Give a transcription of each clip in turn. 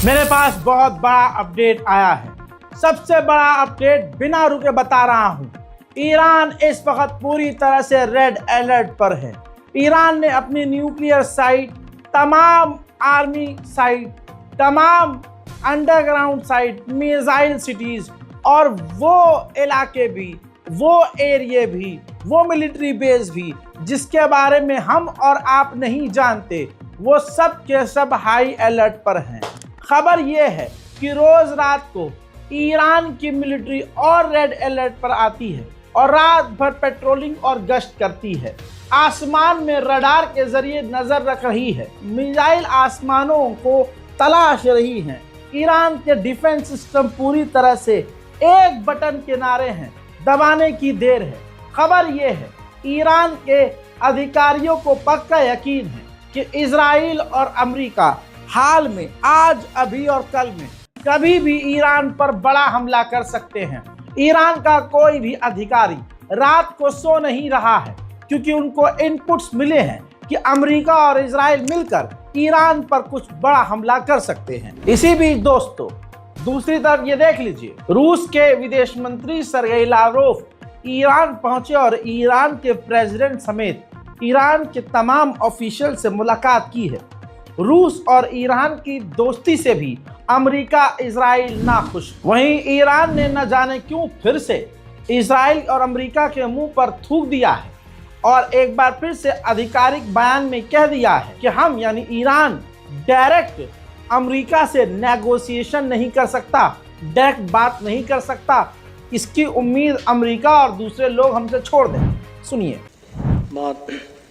मेरे पास बहुत बड़ा अपडेट आया है। सबसे बड़ा अपडेट बिना रुके बता रहा हूं। ईरान इस वक्त पूरी तरह से रेड अलर्ट पर है। ईरान ने अपनी न्यूक्लियर साइट, तमाम आर्मी साइट, तमाम अंडरग्राउंड साइट, मिसाइल सिटीज और वो इलाके भी, वो एरिया भी, वो मिलिट्री बेस भी जिसके बारे में हम और आप नहीं जानते, वो सब के सब हाई अलर्ट पर हैं। खबर यह है कि रोज रात को ईरान की मिलिट्री और रेड अलर्ट पर आती है और रात भर पेट्रोलिंग और गश्त करती है। आसमान में रडार के जरिए नजर रख रही है, मिसाइल आसमानों को तलाश रही है। ईरान के डिफेंस सिस्टम पूरी तरह से एक बटन किनारे हैं, दबाने की देर है। खबर यह है, ईरान के अधिकारियों को पक्का यकीन है कि इजराइल और अमेरिका हाल में, आज, अभी और कल में कभी भी ईरान पर बड़ा हमला कर सकते हैं। ईरान का कोई भी अधिकारी रात को सो नहीं रहा है क्योंकि उनको इनपुट्स मिले हैं कि अमेरिका और इजराइल मिलकर ईरान पर कुछ बड़ा हमला कर सकते हैं। इसी बीच दोस्तों, दूसरी तरफ ये देख लीजिए, रूस के विदेश मंत्री सर्गेई लाव्रोव ईरान पहुंचे और ईरान के प्रेसिडेंट समेत ईरान के तमाम ऑफिशियल से मुलाकात की है। रूस और ईरान की दोस्ती से भी अमेरिका, इजराइल नाखुश। वहीं ईरान ने न जाने क्यों फिर से इजराइल और अमेरिका के मुंह पर थूक दिया है और एक बार फिर से आधिकारिक बयान में कह दिया है कि हम यानी ईरान डायरेक्ट अमेरिका से नेगोशिएशन नहीं कर सकता, डायरेक्ट बात नहीं कर सकता। इसकी उम्मीद अमेरिका और दूसरे लोग हमसे छोड़ दें। सुनिए।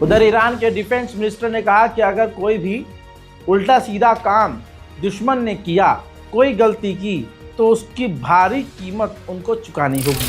उधर ईरान के डिफेंस मिनिस्टर ने कहा कि अगर कोई भी उल्टा सीधा काम दुश्मन ने किया, कोई गलती की, तो उसकी भारी कीमत उनको चुकानी होगी।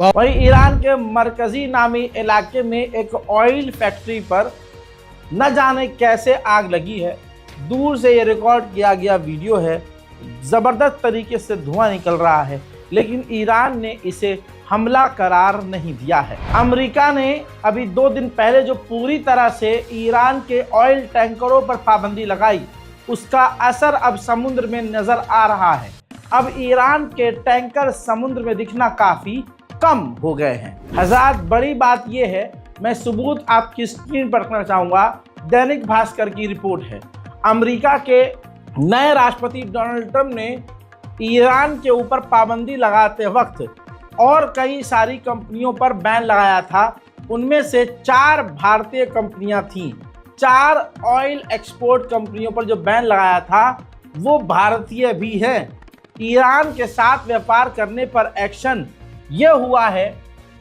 वहीं ईरान के मरकजी नामी इलाके में एक ऑयल फैक्ट्री पर न जाने कैसे आग लगी है। दूर से ये रिकॉर्ड किया गया वीडियो है। ज़बरदस्त तरीके से धुआं निकल रहा है, लेकिन ईरान ने इसे हमला करार नहीं दिया है। अमेरिका ने अभी 2 दिन पहले जो पूरी तरह से ईरान के ऑयल टैंकरों पर पाबंदी लगाई, उसका असर अब समुद्र में नज़र आ रहा है। अब ईरान के टैंकर समुद्र में दिखना काफ़ी कम हो गए हैं। हज़रात, बड़ी बात यह है, मैं सबूत आपकी स्क्रीन पर रखना चाहूँगा। दैनिक भास्कर की रिपोर्ट है। अमेरिका के नए राष्ट्रपति डोनाल्ड ट्रंप ने ईरान के ऊपर पाबंदी लगाते वक्त और कई सारी कंपनियों पर बैन लगाया था। उनमें से 4 भारतीय कंपनियां थीं। 4 ऑयल एक्सपोर्ट कंपनियों पर जो बैन लगाया था वो भारतीय भी हैं। ईरान के साथ व्यापार करने पर एक्शन ये हुआ है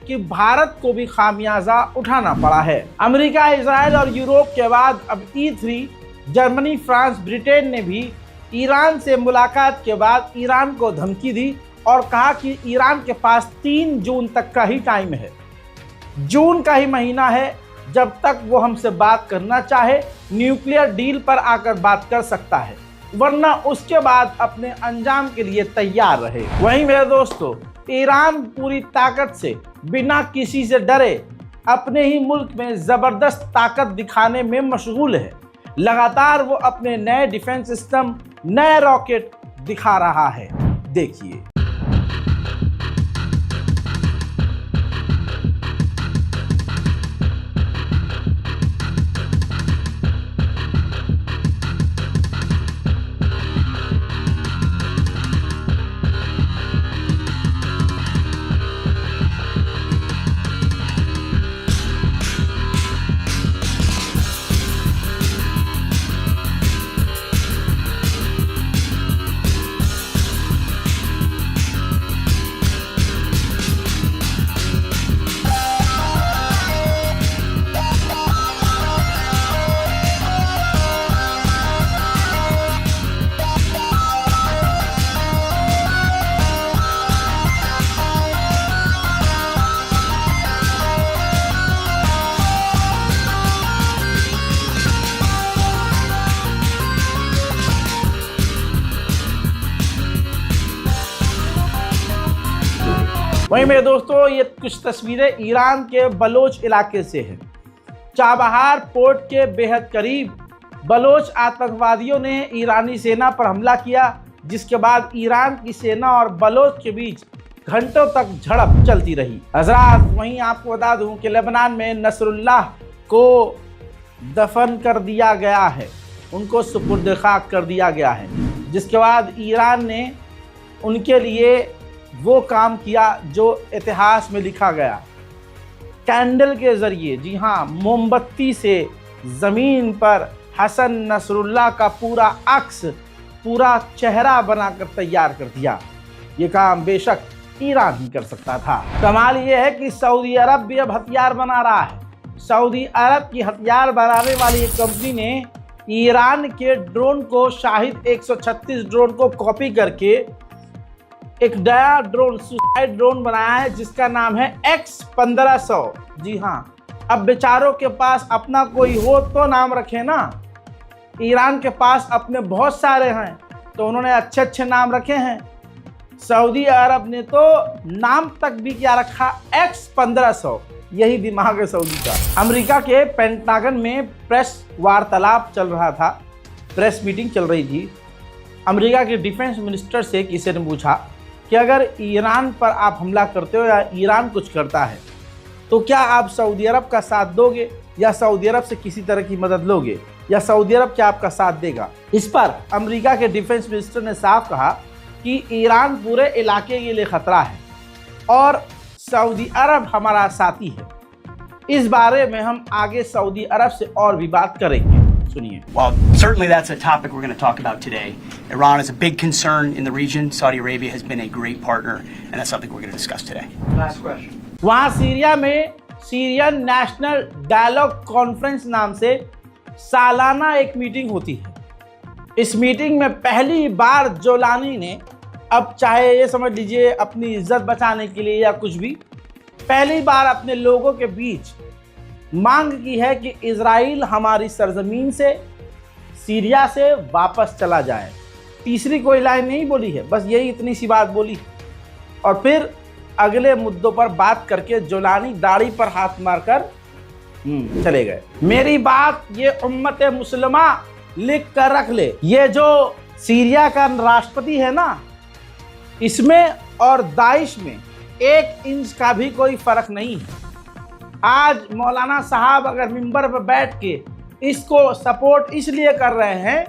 कि भारत को भी खामियाजा उठाना पड़ा है। अमेरिका, इजराइल और यूरोप के बाद अब E3 जर्मनी, फ्रांस, ब्रिटेन ने भी ईरान से मुलाकात के बाद ईरान को धमकी दी और कहा कि ईरान के पास 3 जून तक का ही टाइम है। जून का ही महीना है, जब तक वो हमसे बात करना चाहे न्यूक्लियर डील पर आकर बात कर सकता है, वरना उसके बाद अपने अंजाम के लिए तैयार रहे। वहीं मेरे दोस्तों, ईरान पूरी ताकत से बिना किसी से डरे अपने ही मुल्क में जबरदस्त ताकत दिखाने में मशगूल है। लगातार वो अपने नए डिफेंस सिस्टम, नए रॉकेट दिखा रहा है। देखिए। वहीं मेरे दोस्तों, ये कुछ तस्वीरें ईरान के बलोच इलाके से हैं। चाबहार पोर्ट के बेहद करीब बलोच आतंकवादियों ने ईरानी सेना पर हमला किया, जिसके बाद ईरान की सेना और बलोच के बीच घंटों तक झड़प चलती रही। हजरात, वहीं आपको बता दूं कि लेबनान में नसरुल्लाह को दफन कर दिया गया है, उनको सुपुर्द खाक कर दिया गया है, जिसके बाद ईरान ने उनके लिए वो काम किया जो इतिहास में लिखा गया। कैंडल के ज़रिए, जी हाँ, मोमबत्ती से ज़मीन पर हसन नसरुल्लाह का पूरा अक्स, पूरा चेहरा बनाकर तैयार कर दिया। ये काम बेशक ईरान ही कर सकता था। कमाल ये है कि सऊदी अरब भी अब हथियार बना रहा है। सऊदी अरब की हथियार बनाने वाली एक कंपनी ने ईरान के ड्रोन को, शाहिद 136 ड्रोन को कॉपी करके एक नया ड्रोन, सुसाइड ड्रोन बनाया है, जिसका नाम है X1500। जी हाँ, अब बेचारों के पास अपना कोई हो तो नाम रखे ना। ईरान के पास अपने बहुत सारे हैं, तो उन्होंने अच्छे अच्छे नाम रखे हैं। सऊदी अरब ने तो नाम तक भी क्या रखा, X1500। यही दिमाग है सऊदी का। अमेरिका के पेंटागन में प्रेस वार्तालाप चल रहा था, प्रेस मीटिंग चल रही थी। अमेरिका के डिफेंस मिनिस्टर से किसी ने पूछा कि अगर ईरान पर आप हमला करते हो या ईरान कुछ करता है, तो क्या आप सऊदी अरब का साथ दोगे या सऊदी अरब से किसी तरह की मदद लोगे, या सऊदी अरब क्या आपका साथ देगा? इस पर अमेरिका के डिफेंस मिनिस्टर ने साफ कहा कि ईरान पूरे इलाके के लिए खतरा है और सऊदी अरब हमारा साथी है। इस बारे में हम आगे सऊदी अरब से और भी बात करेंगे। सुनिए। Well, certainly that's a topic we're going to talk about today. Iran is a big concern in the region. Saudi Arabia has been a great partner, and that's something we're going to discuss today. Last question. वहाँ Syria में Syrian national dialogue conference नाम से सालाना एक meeting होती है। इस meeting में पहली बार जोलानी ने, अब चाहे ये समझ लीजिए अपनी इज्जत बचाने के लिए या कुछ भी, पहली बार अपने लोगों के बीच मांग की है कि इजराइल हमारी सरजमीन से, सीरिया से वापस चला जाए। तीसरी कोई लाइन नहीं बोली है, बस यही इतनी सी बात बोली। और फिर अगले मुद्दों पर बात करके जोलानी दाढ़ी पर हाथ मारकर चले गए। मेरी बात ये उम्मत मुसलमा लिख कर रख ले, ये जो सीरिया का राष्ट्रपति है ना, इसमें और दाइश में 1 इंच का भी कोई फर्क नहीं है। आज मौलाना साहब अगर मिंबर पर बैठ के इसको सपोर्ट इसलिए कर रहे हैं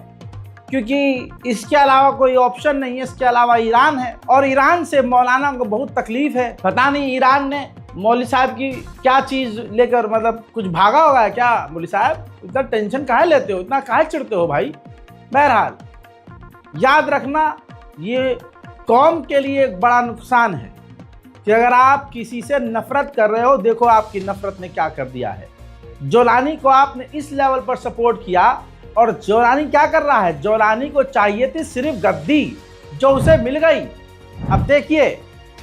क्योंकि इसके अलावा कोई ऑप्शन नहीं है, इसके अलावा ईरान है और ईरान से मौलाना को बहुत तकलीफ है। पता नहीं ईरान ने मौलवी साहब की क्या चीज़ लेकर, मतलब कुछ भागा होगा है क्या? मौलवी साहब इतना टेंशन काहे लेते हो, इतना काहे चिढ़ते हो भाई? बहरहाल याद रखना, ये कौम के लिए एक बड़ा नुकसान है कि अगर आप किसी से नफरत कर रहे हो, देखो आपकी नफरत ने क्या कर दिया है। जोलानी को आपने इस लेवल पर सपोर्ट किया और जोलानी क्या कर रहा है? जोलानी को चाहिए थी सिर्फ गद्दी, जो उसे मिल गई। अब देखिए,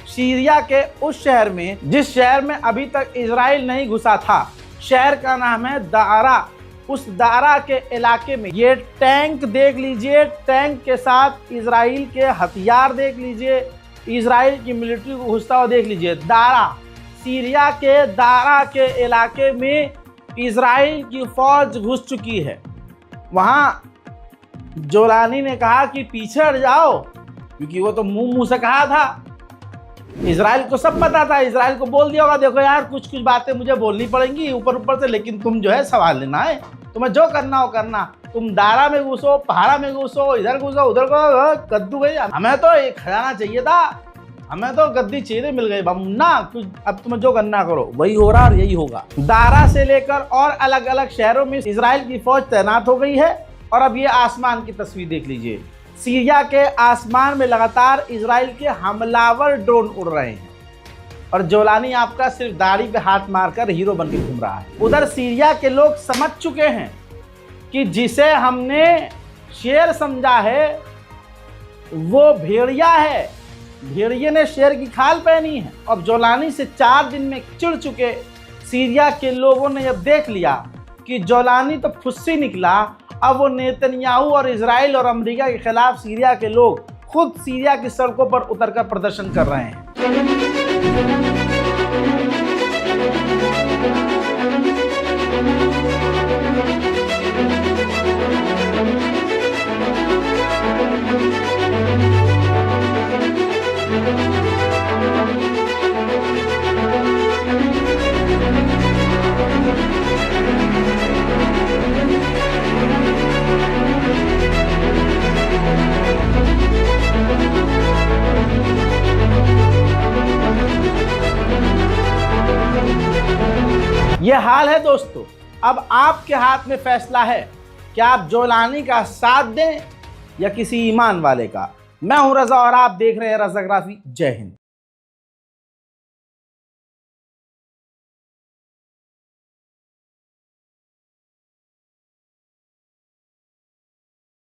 सीरिया के उस शहर में, जिस शहर में अभी तक इजराइल नहीं घुसा था, शहर का नाम है दारा। उस दारा के इलाके में ये टैंक देख लीजिए, टैंक के साथ इजराइल के हथियार देख लीजिए, इजराइल की मिलिट्री को घुसता हुआ देख लीजिए। दारा, सीरिया के दारा के इलाके में इजराइल की फौज घुस चुकी है। वहां जोलानी ने कहा कि पीछे हट जाओ, क्योंकि वो तो मुंह से कहा था। इजराइल को सब पता था, इजराइल को बोल दिया होगा देखो यार कुछ कुछ बातें मुझे बोलनी पड़ेंगी ऊपर ऊपर से, लेकिन तुम जो है सवाल लेना है, तुम्हें जो करना हो करना, तुम दारा में घुसो, पहाड़ा में घुसो, इधर घुसो उधर घुसो, कद्दू भाई हमें तो एक खजाना चाहिए था, हमें तो गद्दी चेहरे मिल गए बमुन्ना, कुछ अब तुम्हें जो करना करो। वही हो रहा और यही होगा। दारा से लेकर और अलग अलग शहरों में इजराइल की फौज तैनात हो गई है। और अब ये आसमान की तस्वीर देख लीजिए, सीरिया के आसमान में लगातार इजराइल के हमलावर ड्रोन उड़ रहे हैं और जोलानी आपका सिर्फ दाढ़ी पे हाथ मारकर हीरो बन के घूम रहा है। उधर सीरिया के लोग समझ चुके हैं कि जिसे हमने शेर समझा है वो भेड़िया है, भेड़िए ने शेर की खाल पहनी है। अब जोलानी से 4 दिन में चिढ़ चुके सीरिया के लोगों ने अब देख लिया कि जोलानी तो फुस्सी निकला। अब वो नेतन्याहू और इजराइल और अमेरिका के खिलाफ सीरिया के लोग खुद सीरिया की सड़कों पर उतरकर प्रदर्शन कर रहे हैं। ये हाल है दोस्तों। अब आपके हाथ में फैसला है कि आप जोलानी का साथ दें या किसी ईमान वाले का। मैं हूं रजा और आप देख रहे हैं रजाग्राफी। जय हिंद।